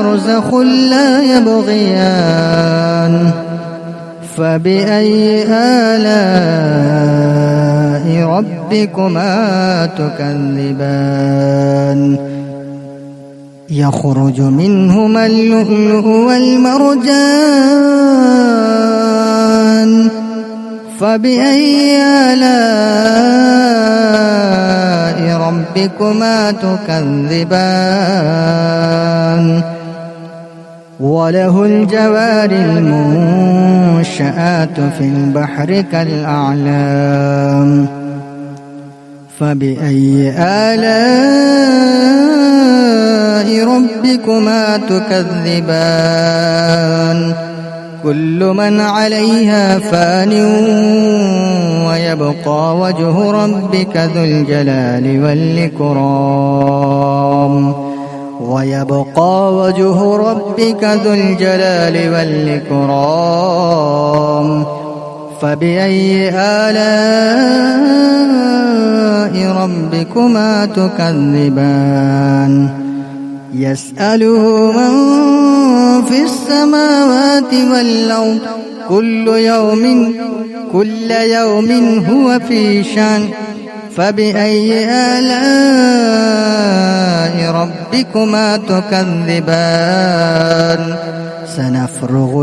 وبرزخ لا يبغيان فبأي آلاء ربكما تكذبان يخرج منهما اللؤلؤ والمرجان فبأي آلاء ربكما تكذبان وله الجوار المنشآت في البحر كالأعلام فبأي آلاء ربكما تكذبان كل من عليها فان ويبقى وجه ربك ذو الجلال والإكرام فبأي آلاء ربكما تكذبان يسأله من في السماوات والأرض كل يوم هو في شأن فبأي آلاء ربكما تكذبان سنفرغ